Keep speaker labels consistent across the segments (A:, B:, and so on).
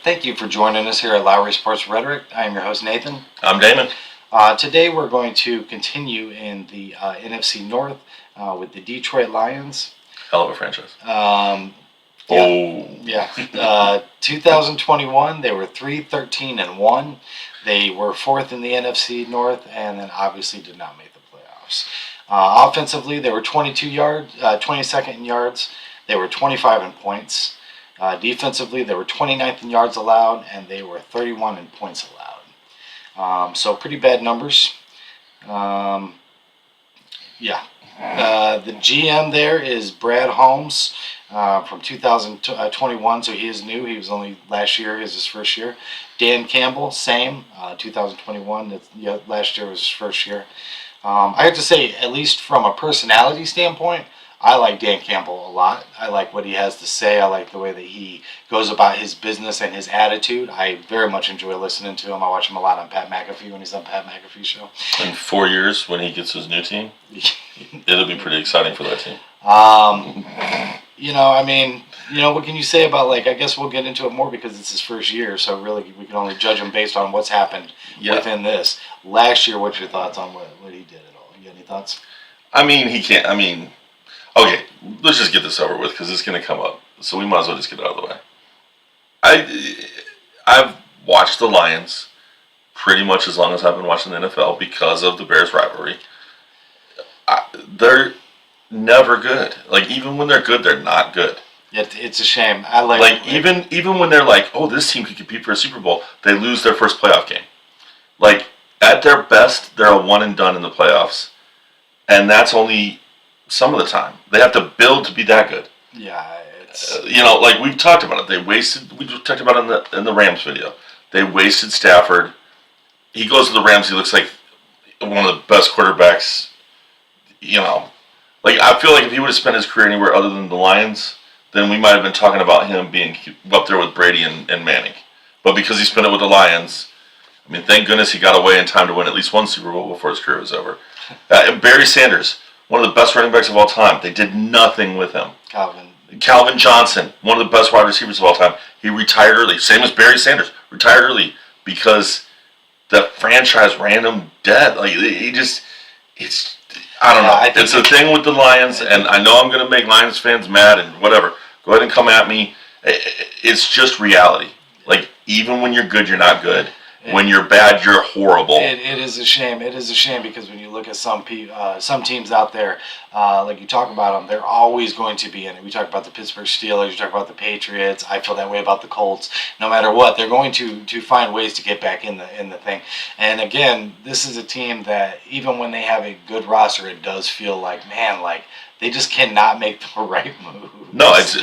A: Thank you for joining us here at Lowry Sports Rhetoric. I am your host, Nathan.
B: I'm Daimon.
A: Today we're going to continue in the NFC North with the Detroit Lions.
B: Hell of a franchise.
A: 2021, they were 3-13-1. They were fourth in the NFC North, and then obviously did not make the playoffs. Offensively, they were 22nd in yards. They were 25 in points. Defensively, they were 29th in yards allowed, and they were 31 in points allowed. So pretty bad numbers. The GM there is Brad Holmes from 2021, so he is new. He was only last year, is his first year. Dan Campbell, same, 2021. Last year was his first year. I have to say, at least from a personality standpoint, I like Dan Campbell a lot. I like what he has to say. I like the way that he goes about his business and his attitude. I very much enjoy listening to him. I watch him a lot on Pat McAfee when he's on Pat McAfee show.
B: In 4 years, when he gets his new team, it'll be pretty exciting for that team.
A: What can you say about, I guess we'll get into it more because it's his first year, so really we can only judge him based on what's happened within this. Last year, what's your thoughts on what he did at all? You got any thoughts?
B: Okay, let's just get this over with because it's going to come up. So we might as well just get it out of the way. I've watched the Lions pretty much as long as I've been watching the NFL because of the Bears rivalry. They're never good. Even when they're good, they're not good.
A: It's a shame.
B: Even when they're this team could compete for a Super Bowl, they lose their first playoff game. At their best, they're a one and done in the playoffs, and that's only some of the time. They have to build to be that good.
A: Yeah, it's
B: we've talked about it. We talked about it in the Rams video. They wasted Stafford. He goes to the Rams. He looks like one of the best quarterbacks. I feel like if he would have spent his career anywhere other than the Lions, then we might have been talking about him being up there with Brady and Manning. But because he spent it with the Lions, thank goodness he got away in time to win at least one Super Bowl before his career was over. Barry Sanders, one of the best running backs of all time. They did nothing with him. Calvin Johnson, one of the best wide receivers of all time. He retired early. Same as Barry Sanders. Retired early because the franchise ran him dead. I don't know. It's a thing with the Lions, and I know I'm going to make Lions fans mad and whatever. Go ahead and come at me. It's just reality. Even when you're good, you're not good. When you're bad, you're horrible.
A: It is a shame. It is a shame because when you look at some teams out there, like you talk about them, they're always going to be in it. We talk about the Pittsburgh Steelers. You talk about the Patriots. I feel that way about the Colts. No matter what, they're going to find ways to get back in the thing. And again, this is a team that even when they have a good roster, it does feel they just cannot make the right move.
B: No, it's them.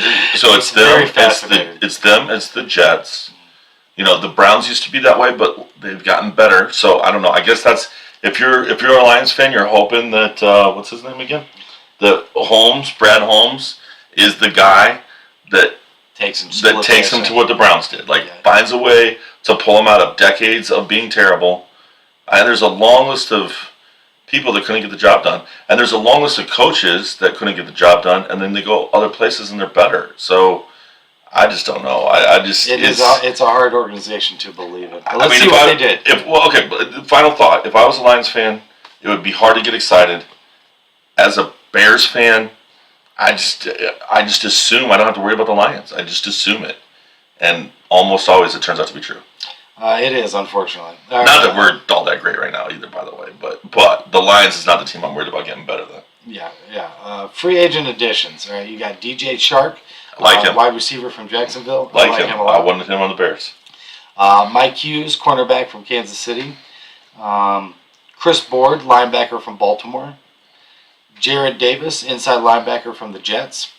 B: It's them. It's the Jets. The Browns used to be that way, but they've gotten better. So I don't know. I guess that's if you're a Lions fan, you're hoping that what's his name again? Brad Holmes, is the guy that takes him to what the Browns did. Finds a way to pull him out of decades of being terrible. And there's a long list of people that couldn't get the job done, and there's a long list of coaches that couldn't get the job done, and then they go other places and they're better. So. I just don't know.
A: It's a hard organization to believe in. But let's see what they did.
B: Final thought. If I was a Lions fan, it would be hard to get excited. As a Bears fan, I just assume I don't have to worry about the Lions. I just assume it, and almost always it turns out to be true.
A: It is, unfortunately.
B: Not that we're all that great right now either, by the way. But the Lions is not the team I'm worried about getting better than.
A: Yeah. Free agent additions. All right, you got DJ Shark.
B: Him.
A: Wide receiver from Jacksonville.
B: I like him a lot. I wanted him on the Bears.
A: Mike Hughes, cornerback from Kansas City. Chris Board, linebacker from Baltimore. Jared Davis, inside linebacker from the Jets.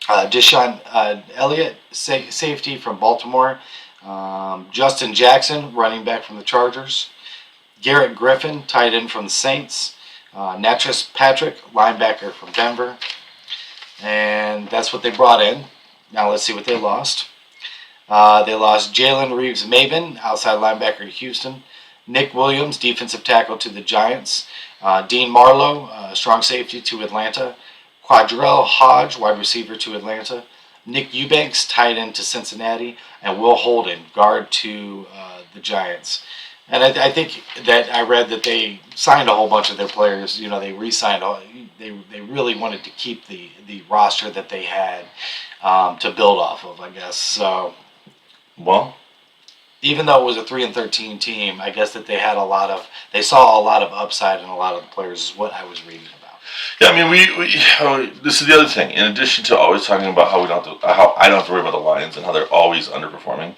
A: Deshaun Elliott, safety from Baltimore. Justin Jackson, running back from the Chargers. Garrett Griffin, tight end from the Saints. Natras Patrick, linebacker from Denver. And that's what they brought in. Now let's see what they lost. They lost Jalen Reeves-Maybin, outside linebacker to Houston. Nick Williams, defensive tackle to the Giants. Dean Marlowe, strong safety to Atlanta. Quadrell Hodge, wide receiver to Atlanta. Nick Eubanks, tight end to Cincinnati, and Will Holden, guard to the Giants. And I think that I read that they signed a whole bunch of their players. They re-signed. They really wanted to keep the roster that they had to build off of, I guess. So,
B: well,
A: even though it was a 3-13 team, I guess that they saw a lot of upside in a lot of the players, is what I was reading about.
B: Yeah, I mean, this is the other thing. In addition to always talking about how I don't have to worry about the Lions and how they're always underperforming,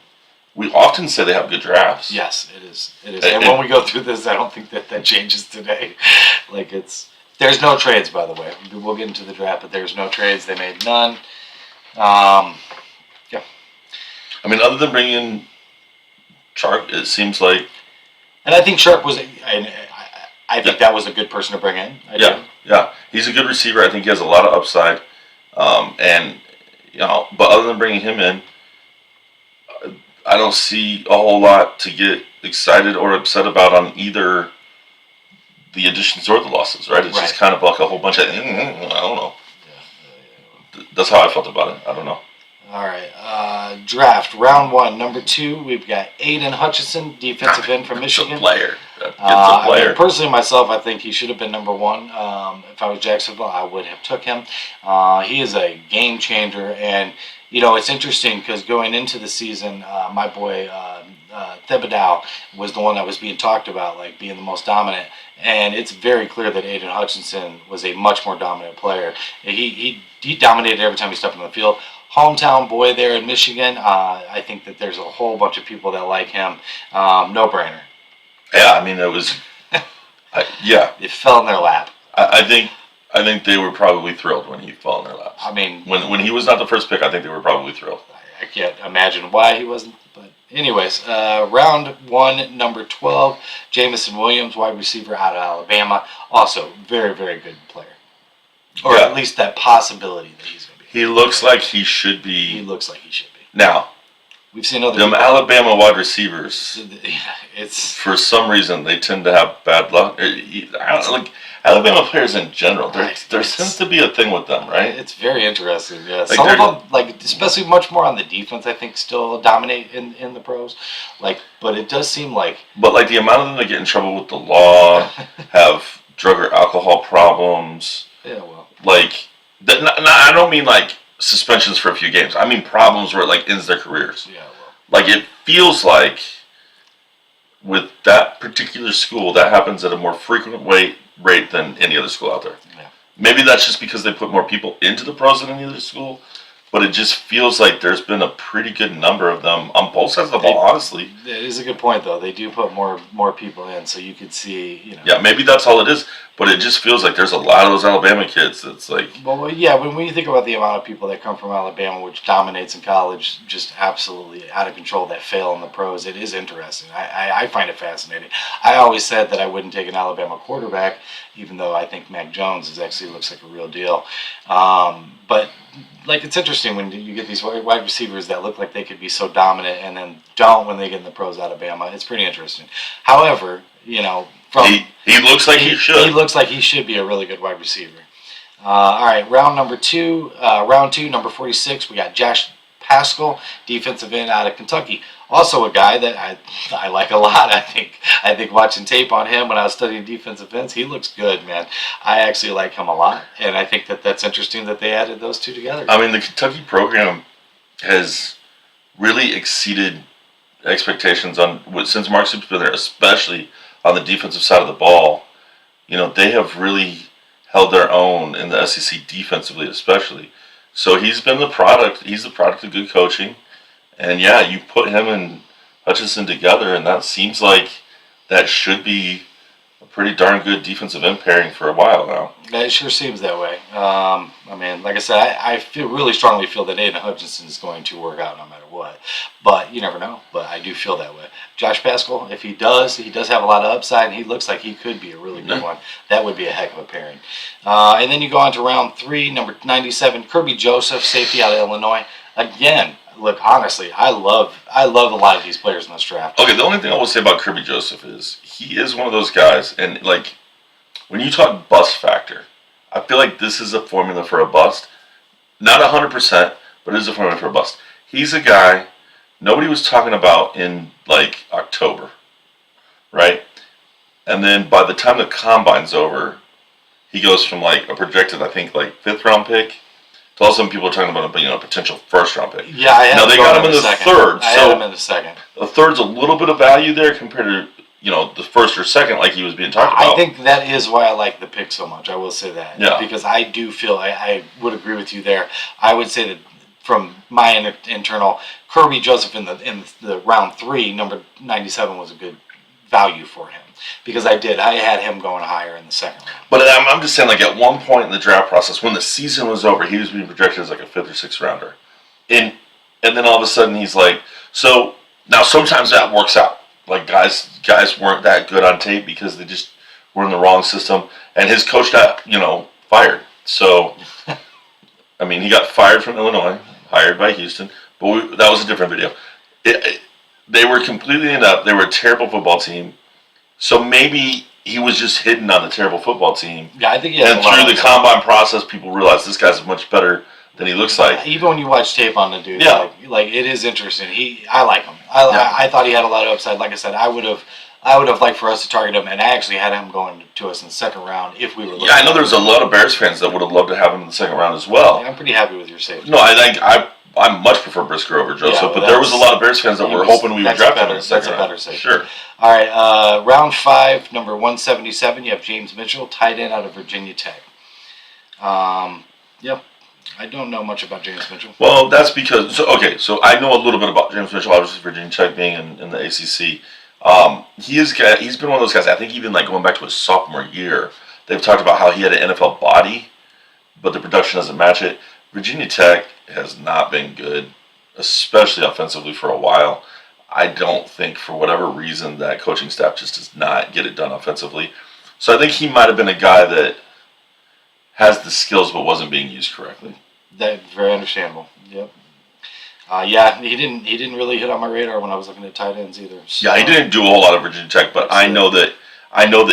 B: we often say they have good drafts.
A: Yes, it is. It is. And when we go through this, I don't think that changes today. There's no trades, by the way. We'll get into the draft, but there's no trades. They made none. Yeah.
B: I mean, other than bringing in Chark, it seems like.
A: And I think Sharp was. I think that was a good person to bring in.
B: Yeah. He's a good receiver. I think he has a lot of upside. But other than bringing him in, I don't see a whole lot to get excited or upset about on either the additions or the losses, right? It's just kind of like a whole bunch of, I don't know. That's how I felt about it. I don't know.
A: All right. Draft, round 1, number 2, we've got Aiden Hutchinson, defensive end from Michigan.
B: Player.
A: I mean, personally, myself, I think he should have been number 1. If I was Jacksonville, I would have took him. He is a game changer, and it's interesting because going into the season, my boy Thibodeau was the one that was being talked about, like being the most dominant. And it's very clear that Aiden Hutchinson was a much more dominant player. He dominated every time he stepped on the field. Hometown boy there in Michigan. I think that there's a whole bunch of people that like him. No brainer.
B: Yeah, I mean it was.
A: It fell in their lap.
B: I think they were probably thrilled when he fell in their laps.
A: I mean,
B: when he was not the first pick, I think they were probably thrilled.
A: I can't imagine why he wasn't. But anyways, round 1, number 12, Jamison Williams, wide receiver out of Alabama. Also, very, very good player. Or at least that possibility that he's going to be.
B: He looks like he should be.
A: He looks like he should be.
B: Now,
A: we've seen other
B: them Alabama wide receivers.
A: It's
B: for some reason they tend to have bad luck. Alabama players in general. There seems to be a thing with them, right?
A: It's very interesting. Yeah, some of them, especially much more on the defense, I think still dominate in the pros. But it does seem like.
B: But the amount of them that get in trouble with the law, have drug or alcohol problems.
A: Yeah, well.
B: I don't mean suspensions for a few games. I mean problems where it ends their careers.
A: Yeah, well.
B: It feels like with that particular school that happens at a more frequent rate than any other school out there.
A: Yeah.
B: Maybe that's just because they put more people into the pros than any other school, but it just feels like there's been a pretty good number of them on both sides of the ball, honestly.
A: It is a good point, though. They do put more people in, so you could see,
B: Yeah, maybe that's all it is, but it just feels like there's a lot of those Alabama kids that's
A: Well, yeah, when you think about the amount of people that come from Alabama, which dominates in college, just absolutely out of control, that fail in the pros, it is interesting. I find it fascinating. I always said that I wouldn't take an Alabama quarterback, even though I think Mac Jones actually looks like a real deal. But it's interesting when you get these wide receivers that look like they could be so dominant and then don't when they get in the pros out of Bama. It's pretty interesting. However, he
B: looks like he should.
A: He looks like he should be a really good wide receiver. All right, round 2, number 46, we got Josh Paschal, defensive end out of Kentucky. Also a guy that I like a lot. I think watching tape on him when I was studying defensive ends, he looks good, man. I actually like him a lot, and I think that's interesting that they added those two together.
B: I mean, the Kentucky program has really exceeded expectations since Mark Stoops been there, especially on the defensive side of the ball. They have really held their own in the SEC defensively, especially. So he's been the product. He's the product of good coaching. And yeah, you put him and Hutchinson together, and that seems like that should be a pretty darn good defensive end pairing for a while now.
A: It sure seems that way. I mean, like I said, I really strongly feel that Aiden Hutchinson is going to work out no matter what. But you never know. But I do feel that way. Josh Paschal, if he does have a lot of upside, and he looks like he could be a really good one. That would be a heck of a pairing. And then you go on to round 3, number 97, Kirby Joseph, safety out of Illinois. Again, look, honestly, I love a lot of these players in this draft.
B: Okay, the only thing I will say about Kirby Joseph is he is one of those guys, and when you talk bust factor, I feel like this is a formula for a bust. Not 100%, but it is a formula for a bust. He's a guy nobody was talking about in like October, right? And then by the time the combine's over, he goes from like a projected, I think, like 5th-round pick to all of a sudden people are talking about a potential 1st-round pick.
A: Yeah, I had
B: now they got him in the
A: second.
B: 3rd.
A: I had him in the 2nd.
B: The 3rd's a little bit of value there compared to the 1st or 2nd, like he was being talked about.
A: I think that is why I like the pick so much. I will say that.
B: Yeah.
A: Because I do feel I would agree with you there. I would say that from my internal, Kirby Joseph in the round 3, number 97 was a good value for him because I had him going higher in the 2nd round.
B: But I'm just saying, like at one point in the draft process, when the season was over, he was being projected as like a 5th or 6th rounder, and then all of a sudden he's like, so now sometimes that works out. Like guys weren't that good on tape because they just were in the wrong system, and his coach got fired. So I mean, he got fired from Illinois, hired by Houston, but that was a different video. They were completely inept. They were a terrible football team. So maybe he was just hidden on the terrible football team.
A: Yeah, I think he
B: and through the combine process, people realized this guy's much better than he looks like.
A: Even when you watch tape on the dude,
B: yeah,
A: like it is interesting. I like him. I thought he had a lot of upside. Like I said, I would have liked for us to target him, and I actually had him going to us in the 2nd round if we were.
B: Yeah, I know there's a lot of Bears fans that would have loved to have him in the 2nd round as well.
A: Yeah, I'm pretty happy with your safety.
B: No, I think I much prefer Brisker over Joseph, but there was a lot of Bears fans that were hoping we would draft him in the 2nd round.
A: That's a better safety.
B: Sure.
A: All right, round 5, number 177. You have James Mitchell, tight end out of Virginia Tech. Yep. I don't know much about James Mitchell.
B: Well, that's because so I know a little bit about James Mitchell. Obviously, Virginia Tech being in the ACC. He's been one of those guys. I think even like going back to his sophomore year, they've talked about how he had an NFL body, but the production doesn't match it. Virginia Tech has not been good, especially offensively, for a while. I don't think, for whatever reason, that coaching staff just does not get it done offensively. So I think he might have been a guy that has the skills but wasn't being used correctly.
A: That's very understandable. Yep. Yeah, he didn't really hit on my radar when I was looking at tight ends either. So.
B: Yeah, he didn't do a whole lot of Virginia Tech, but I know that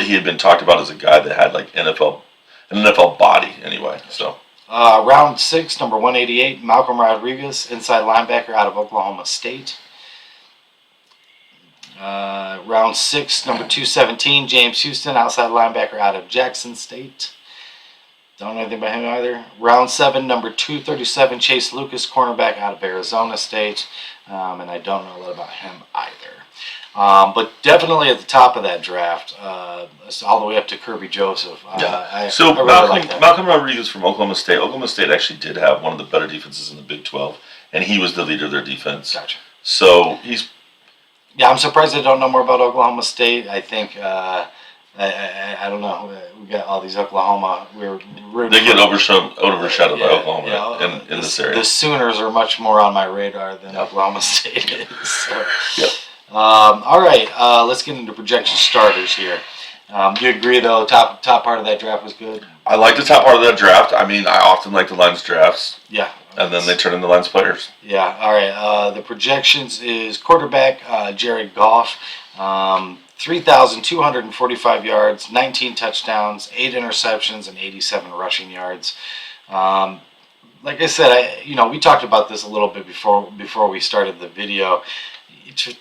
B: he had been talked about as a guy that had like an NFL body anyway. So.
A: Round 6, number 188, Malcolm Rodriguez, inside linebacker out of Oklahoma State. Round 6, number 217, James Houston, outside linebacker out of Jackson State. Don't know anything about him either. Round 7, number 237, Chase Lucas, cornerback out of Arizona State. And I don't know a lot about him either. But definitely at the top of that draft, all the way up to Kirby Joseph. I really like that.
B: Malcolm Rodriguez from Oklahoma State. Oklahoma State actually did have one of the better defenses in the Big 12, and he was the leader of their defense.
A: Gotcha.
B: So he's...
A: Yeah, I'm surprised I don't know more about Oklahoma State. I think... I don't know. We got all these Oklahoma.
B: They get overshadowed by Oklahoma in this area.
A: The Sooners are much more on my radar than Oklahoma State is. So.
B: Yep.
A: All right. Let's get into projection starters here. Do you agree though? Top part of that draft was good.
B: I like the top part of that draft. I mean, I often like the Lions drafts.
A: Yeah.
B: And then they turn into Lions players.
A: Yeah. All right. The projections is quarterback Jared Goff. 3,245 yards, 19 touchdowns, 8 interceptions, and 87 rushing yards. Like I said, we talked about this a little bit before we started the video.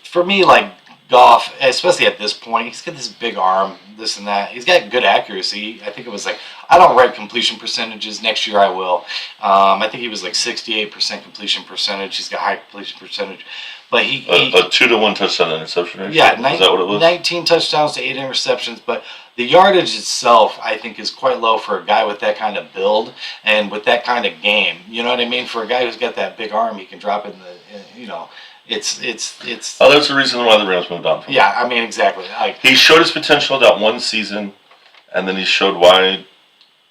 A: For me, like Goff, especially at this point, he's got this big arm, this and that. He's got good accuracy. I think it was like, I don't write completion percentages. Next year I will. I think he was like 68% completion percentage. He's got high completion percentage. But he
B: a 2-to-1 touchdown interception ratio?
A: Yeah,
B: is that what it was?
A: 19 touchdowns to 8 interceptions. But the yardage itself, I think, is quite low for a guy with that kind of build and with that kind of game. You know what I mean? For a guy who's got that big arm, he can drop it It's.
B: Oh, that's the reason why the Rams moved on from him.
A: Yeah, I mean, exactly.
B: He showed his potential that one season, and then he showed why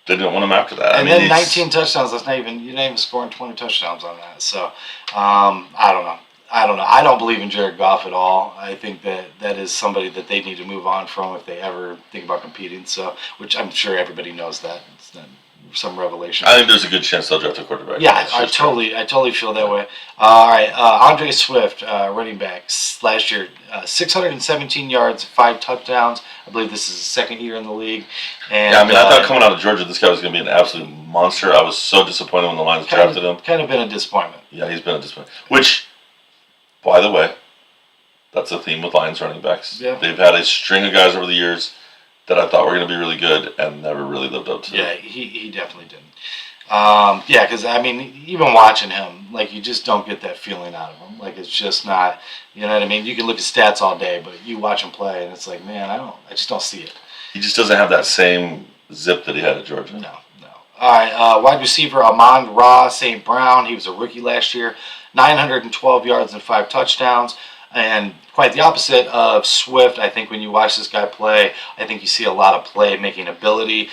B: they didn't want him after that.
A: And then 19 touchdowns. You're not even scoring 20 touchdowns on that. So, I don't know. I don't believe in Jared Goff at all. I think that is somebody that they need to move on from if they ever think about competing. So, which I'm sure everybody knows that. It's not some revelation.
B: I think there's a good chance they'll draft a quarterback.
A: Yeah, I totally feel that way. All right, Andre Swift, running back, last year, 617 yards, 5 touchdowns. I believe this is his second year in the league. And,
B: yeah, I mean, I thought coming out of Georgia, this guy was going to be an absolute monster. I was so disappointed when the Lions drafted him.
A: Kind of been a disappointment.
B: Yeah, he's been a disappointment. Which, by the way, that's a theme with Lions running backs.
A: Yeah.
B: They've had a string of guys over the years that I thought were going to be really good and never really lived up to.
A: Yeah, he definitely didn't. Yeah, because I mean, even watching him, like you just don't get that feeling out of him. Like it's just not, you know what I mean? You can look at stats all day, but you watch him play, and it's like, man, I just don't see it.
B: He just doesn't have that same zip that he had at Georgia.
A: No. All right, wide receiver Amon-Ra St. Brown. He was a rookie last year, 912 yards and 5 touchdowns. And quite the opposite of Swift. I think when you watch this guy play, I think you see a lot of playmaking ability.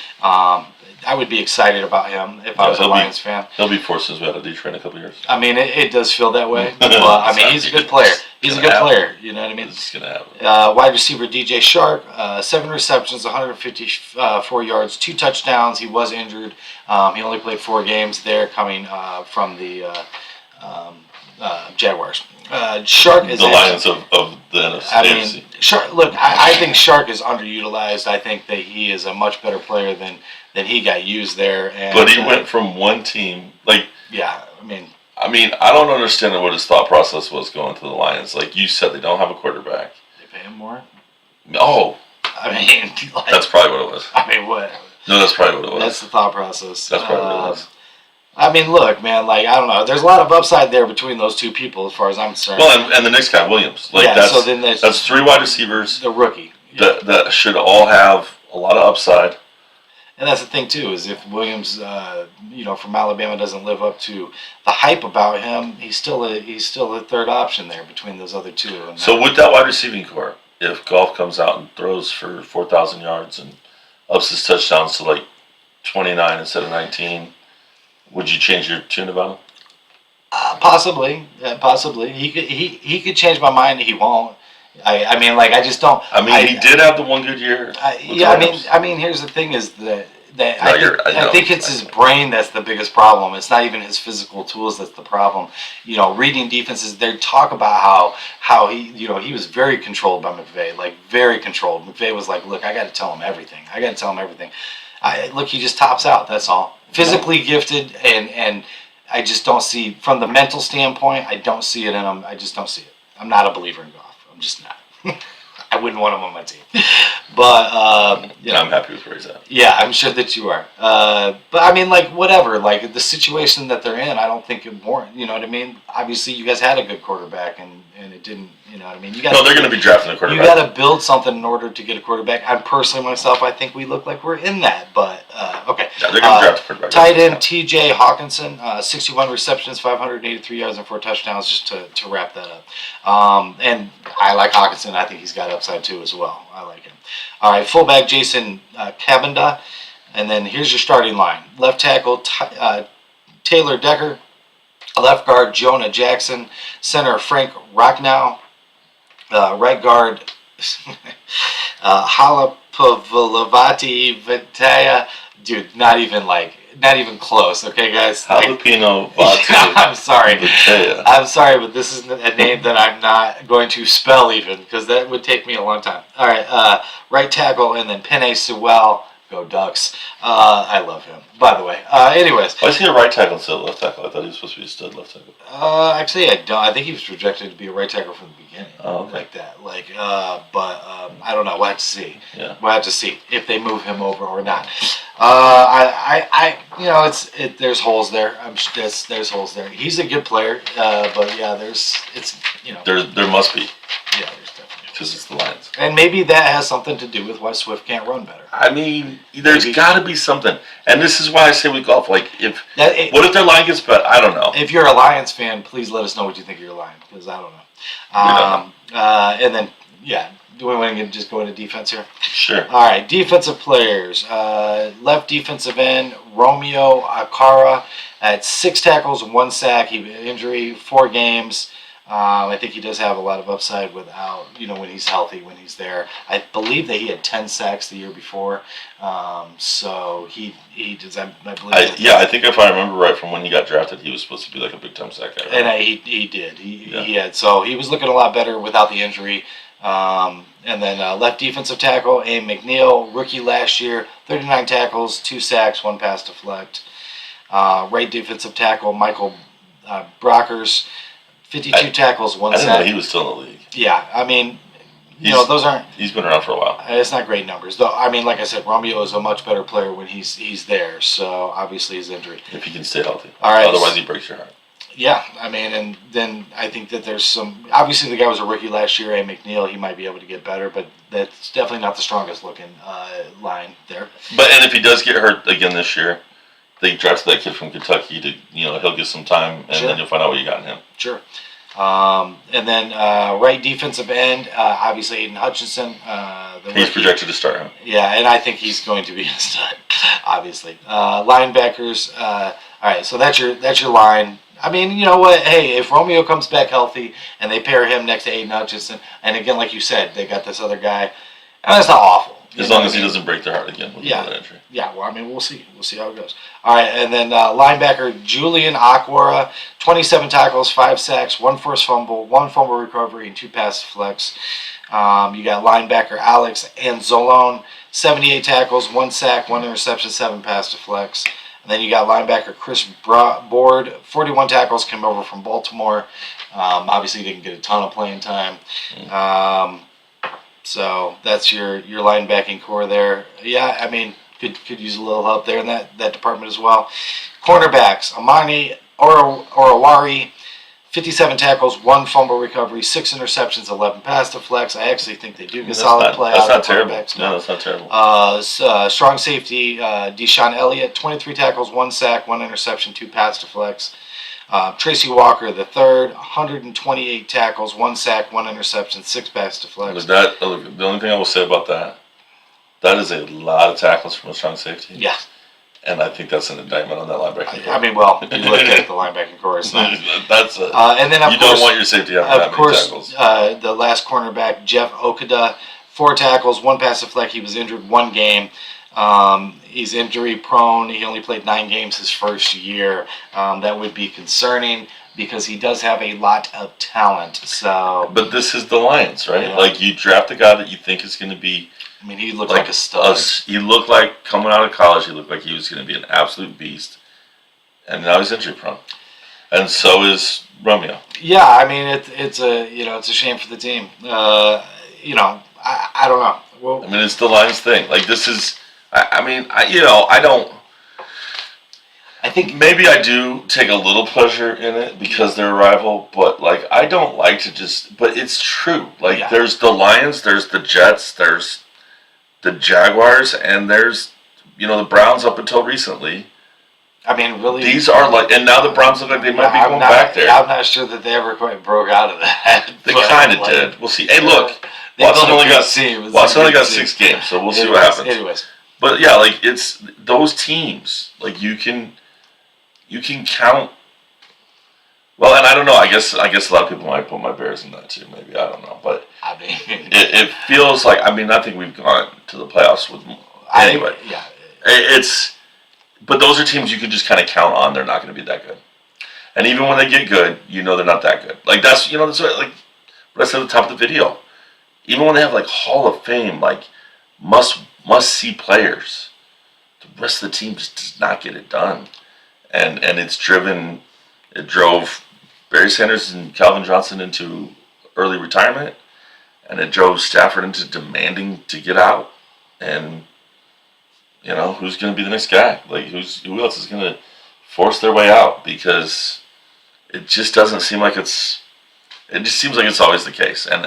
A: I would be excited about him if I was a Lions fan.
B: He'll be forced his way out of Detroit in a couple of years.
A: I mean, it does feel that way. But, I mean, he's a good player. He's a good player. You know what I mean?
B: It's going to happen.
A: Wide receiver DJ Shark, 7 receptions, 154 yards, 2 touchdowns. He was injured. He only played 4 games there, coming from the Jaguars. Shark is
B: the Lions of the NFC.
A: I mean, Shark. Look, I think Shark is underutilized. I think that he is a much better player than he got used there. And,
B: but he went from one team, like.
A: Yeah,
B: I mean, I don't understand what his thought process was going to the Lions. Like you said, they don't have a quarterback.
A: They pay him more.
B: Oh,
A: I mean, like,
B: that's probably what it was.
A: I mean, what?
B: No, that's probably what it was.
A: That's the thought process.
B: That's probably what it was.
A: I mean, look, man, like, I don't know. There's a lot of upside there between those two people as far as I'm concerned.
B: Well, and the next guy, Williams. Like,
A: yeah, so then
B: that's 3 wide receivers.
A: The rookie. Yeah.
B: That should all have a lot of upside.
A: And that's the thing, too, is if Williams, from Alabama doesn't live up to the hype about him, he's still a third option there between those other two. And
B: so with that wide receiving core, if Goff comes out and throws for 4,000 yards and ups his touchdowns to, like, 29 instead of 19, would you change your tune about him?
A: Possibly. He could change my mind. He won't. I mean, like, I just don't.
B: I mean, he did have the one good year.
A: I mean, here's the thing: is that I think it's his brain that's the biggest problem. It's not even his physical tools that's the problem. You know, reading defenses. They talk about how he, he was very controlled by McVay, like very controlled. McVay was like, look, I got to tell him everything. Look, he just tops out. That's all. Physically gifted, and I just don't see, from the mental standpoint, I don't see it in him. I just don't see it. I'm not a believer in Goff. I'm just not. I wouldn't want him on my team. But,
B: I'm happy with where he's at.
A: Yeah, I'm sure that you are. But, I mean, like, whatever. Like, the situation that they're in, I don't think it warrants, you know what I mean? Obviously, you guys had a good quarterback, and it didn't, you know what I mean?
B: They're going to be drafting a quarterback.
A: You got to build something in order to get a quarterback. I personally, myself, I think we look like we're in that. But, okay.
B: Yeah, they're going to draft a quarterback.
A: Tight end T.J. Hawkinson, 61 receptions, 583 yards, and 4 touchdowns, just to wrap that up. And I like Hawkinson. I think he's got upside, too, as well. I like him. All right, fullback Jason Kabinda. And then here's your starting line. Left tackle Taylor Decker. Left guard Jonah Jackson. Center Frank Rocknow. Right guard Halapavilavati Vitaya. Dude, not even close, okay, guys?
B: Jalapeno Vati.
A: I'm sorry.
B: Vitaya.
A: I'm sorry, but this is a name that I'm not going to spell even, because that would take me a long time. All right, right tackle, and then Penei Sewell. Go Ducks. I love him, by the way. Anyways.
B: Why is he a right tackle instead of left tackle? I thought he was supposed to be a stud left tackle.
A: Actually, I don't. I think he was projected to be a right tackle from the beginning.
B: Oh, okay.
A: Like that. But I don't know. We'll have to see.
B: Yeah.
A: We'll have to see if they move him over or not. There's holes there. There's holes there. He's a good player, but yeah, there
B: must be.
A: Yeah, there's definitely.
B: Because it's the Lions.
A: And maybe that has something to do with why Swift can't run better.
B: I mean, there's got to be something. And this is why I say with Goff, like, what if their line gets better? I don't know.
A: If you're a Lions fan, please let us know what you think of your line, because I don't know. And then, do we want to just go into defense here?
B: Sure.
A: All right, defensive players. Left defensive end, Romeo Akara at 6 tackles and 1 sack. He had injury, 4 games. I think he does have a lot of upside without, when he's healthy, when he's there. I believe that he had 10 sacks the year before. So he does, I believe.
B: I think if I remember right from when he got drafted, he was supposed to be like a big time sack guy. Right?
A: And he did. He had. So he was looking a lot better without the injury. And then left defensive tackle, A. McNeil, rookie last year, 39 tackles, 2 sacks, 1 pass deflect. Right defensive tackle, Michael Brockers, 52 tackles, 1 sack.
B: I didn't know he was still in the league.
A: Yeah, I mean, those aren't.
B: He's been around for a while.
A: It's not great numbers, though. I mean, like I said, Romeo is a much better player when he's there. So obviously his injury.
B: If he can stay healthy.
A: All right.
B: Otherwise, he breaks your heart.
A: Yeah, I mean, and then I think that there's some. Obviously, the guy was a rookie last year, A. McNeil. He might be able to get better, but that's definitely not the strongest looking line there.
B: And if he does get hurt again this year, they drafted that kid from Kentucky to, he'll get some time, and then you'll find out what you got in him.
A: Sure. And then right defensive end, obviously Aiden Hutchinson.
B: He's projected to start him.
A: Yeah, and I think he's going to be a stud, obviously. Linebackers. All right, so that's your line. I mean, you know what? Hey, if Romeo comes back healthy and they pair him next to Aiden Hutchinson, and again, like you said, they got this other guy, and that's not awful.
B: As long as he doesn't break their heart again with another injury.
A: Yeah, well, I mean, we'll see. We'll see how it goes. All right, and then linebacker Julian Akwara, 27 tackles, 5 sacks, 1 forced fumble, 1 fumble recovery, and 2 pass deflects. You got linebacker Alex Anzalone, 78 tackles, 1 sack, 1 interception, 7 pass deflects. And then you got linebacker Chris Board, 41 tackles, came over from Baltimore. Obviously, didn't get a ton of playing time. So that's your linebacking core there. Yeah, I mean, could use a little help there in that department as well. Cornerbacks, Amani Orawari, 57 tackles, 1 fumble recovery, 6 interceptions, 11 pass deflects. I actually think they do get solid play out of the cornerbacks.
B: No, that's not terrible.
A: Strong safety, Deshaun Elliott, 23 tackles, 1 sack, 1 interception, 2 pass deflects. Tracy Walker, the third, 128 tackles, 1 sack, 1 interception, 6 pass deflects.
B: The only thing I will say about that is a lot of tackles from a strong safety.
A: Yeah.
B: And I think that's an indictment on that linebacking core.
A: I mean, well, you look at the linebacking core. It's not.
B: That's
A: and then
B: you don't want your safety having that many tackles.
A: The last cornerback, Jeff Okada, 4 tackles, 1 pass deflect. He was injured 1 game. He's injury prone. He only played 9 games his first year. That would be concerning because he does have a lot of talent. So,
B: but this is the Lions, right?
A: Yeah.
B: Like, you draft a guy that you think is going to be.
A: I mean, he looked like a stud.
B: He looked like, coming out of college, he looked like he was going to be an absolute beast. And now he's injury prone. And so is Romeo.
A: Yeah, I mean, it's a shame for the team. I don't know. Well,
B: I mean, it's the Lions thing. Like, this is. I don't. I think maybe I do take a little pleasure in it because they're a rival, but like I don't like to just. But it's true. Like there's the Lions, there's the Jets, there's the Jaguars, and there's the Browns up until recently.
A: I mean, really,
B: these are like, and now the Browns look like they might be going back there.
A: I'm not sure that they ever quite broke out of that.
B: They kind of did. We'll see. Hey, look, Watson only got 6 games, so we'll see what happens.
A: Anyways.
B: But yeah, like it's those teams. Like you can count. Well, and I don't know. I guess a lot of people might put my Bears in that too. Maybe I don't know, but
A: I mean,
B: it feels like. I mean, I think we've gone to the playoffs with. Anyway, but those are teams you can just kind of count on. They're not going to be that good, and even when they get good, they're not that good. Like that's that's what I said at the top of the video. Even when they have like Hall of Fame, like must-see players, the rest of the team just does not get it done. And it drove Barry Sanders and Calvin Johnson into early retirement, and it drove Stafford into demanding to get out. And, who's going to be the next guy? Like, who else is going to force their way out? Because it just doesn't seem like it just seems like it's always the case. And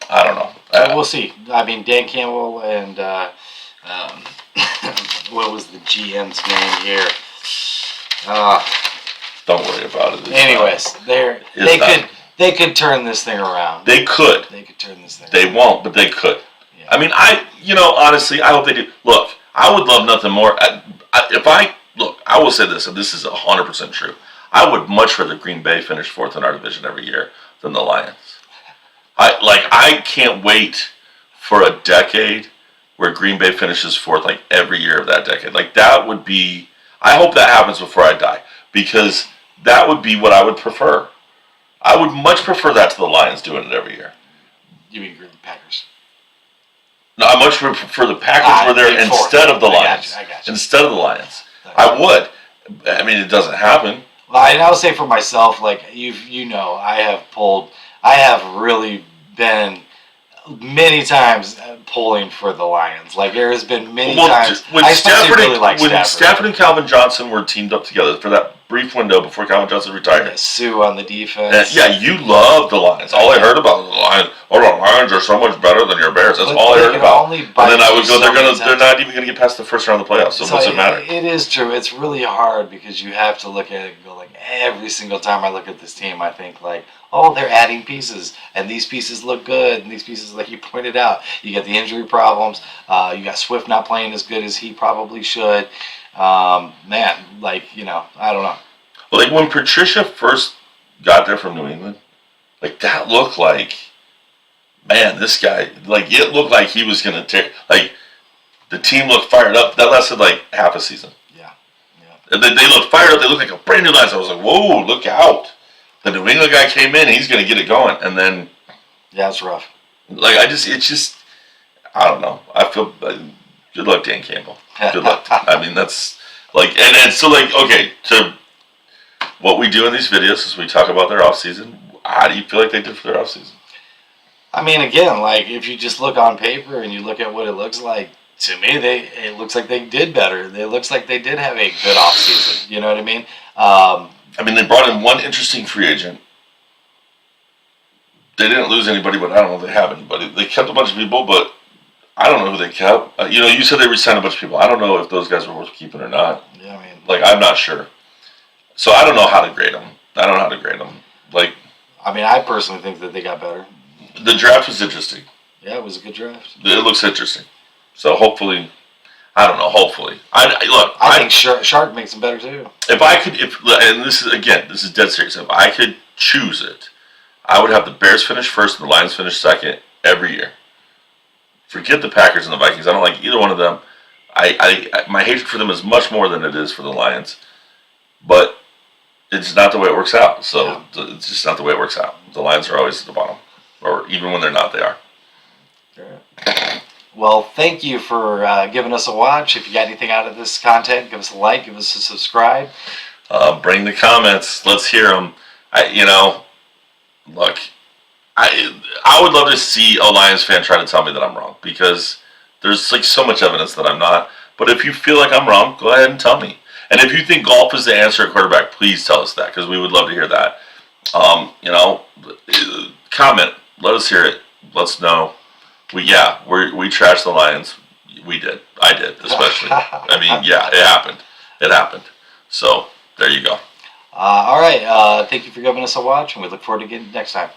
B: I don't know.
A: We'll see. I mean, Dan Campbell and what was the GM's name here?
B: Don't worry about it.
A: Anyways, they could turn this thing around.
B: They could.
A: They could turn this thing around.
B: They won't, but they could.
A: Yeah.
B: I mean, honestly, I hope they do. Look, I would love nothing more. I will say this, and this is 100% true. I would much rather Green Bay finish fourth in our division every year than the Lions. I can't wait for a decade where Green Bay finishes fourth like every year of that decade. Like that would be. I hope that happens before I die because that would be what I would prefer. I would much prefer that to the Lions doing it every year.
A: You mean Green Packers?
B: No, I much prefer the Packers were there instead of the Lions.
A: I got you.
B: Instead of the Lions, I would. I mean, it doesn't happen.
A: Well, and I'll say for myself, like I have really been many times pulling for the Lions. Like there has been many times.
B: When Stafford and Calvin Johnson were teamed up together for that brief window before Calvin Johnson retired.
A: Yeah, Sue on the defense.
B: You love the Lions. All I heard about the Lions. Oh, the Lions are so much better than your Bears. That's all I heard about. And then I would go. They're not even going to get past the first round of the playoffs. So what's it matter?
A: It is true. It's really hard because you have to look at it and go like every single time I look at this team, I think like, oh, they're adding pieces, and these pieces look good, and these pieces, like you pointed out, you got the injury problems. You got Swift not playing as good as he probably should. Man, like I don't know.
B: Well, like when Patricia first got there from New England, like that looked like, man, this guy, like it looked like he was gonna take. Like the team looked fired up. That lasted like half a season.
A: Yeah.
B: And they looked fired up. They looked like a brand new Lions. I was like, whoa, look out! The New England guy came in. He's gonna get it going, and then.
A: Yeah, it's rough.
B: Like it's just, I don't know. I feel. Good luck, Dan Campbell. Good luck. I mean, that's like, and so like, okay, to what we do in these videos is we talk about their offseason. How do you feel like they did for their offseason?
A: I mean, again, like if you just look on paper and you look at what it looks like, to me, it looks like they did better. It looks like they did have a good offseason. You know what I mean?
B: I mean, they brought in one interesting free agent. They didn't lose anybody, but I don't know if they have anybody. They kept a bunch of people, but I don't know who they kept. You said they re-signed a bunch of people. I don't know if those guys were worth keeping or not.
A: Yeah, I mean,
B: like I'm not sure. So I don't know how to grade them. Like,
A: I mean, I personally think that they got better.
B: The draft was interesting.
A: Yeah, it was a good draft.
B: It looks interesting. So hopefully, I don't know. Hopefully, I
A: think Shark makes them better too.
B: If I could, and this is dead serious. If I could choose it, I would have the Bears finish first and the Lions finish second every year. Forget the Packers and the Vikings. I don't like either one of them. My hatred for them is much more than it is for the Lions, but it's not the way it works out. So it's just not the way it works out. The Lions are always at the bottom, or even when they're not, they are.
A: Well, thank you for giving us a watch. If you got anything out of this content, give us a like, give us a subscribe.
B: Bring the comments. Let's hear them. Look, I would love to see a Lions fan try to tell me that I'm wrong because there's like so much evidence that I'm not. But if you feel like I'm wrong, go ahead and tell me. And if you think golf is the answer at quarterback, please tell us that because we would love to hear that. Comment. Let us hear it. Let us know. We trashed the Lions. We did. I did, especially. I mean, yeah, it happened. It happened. So there you go.
A: All right. Thank you for giving us a watch, and we look forward to getting next time.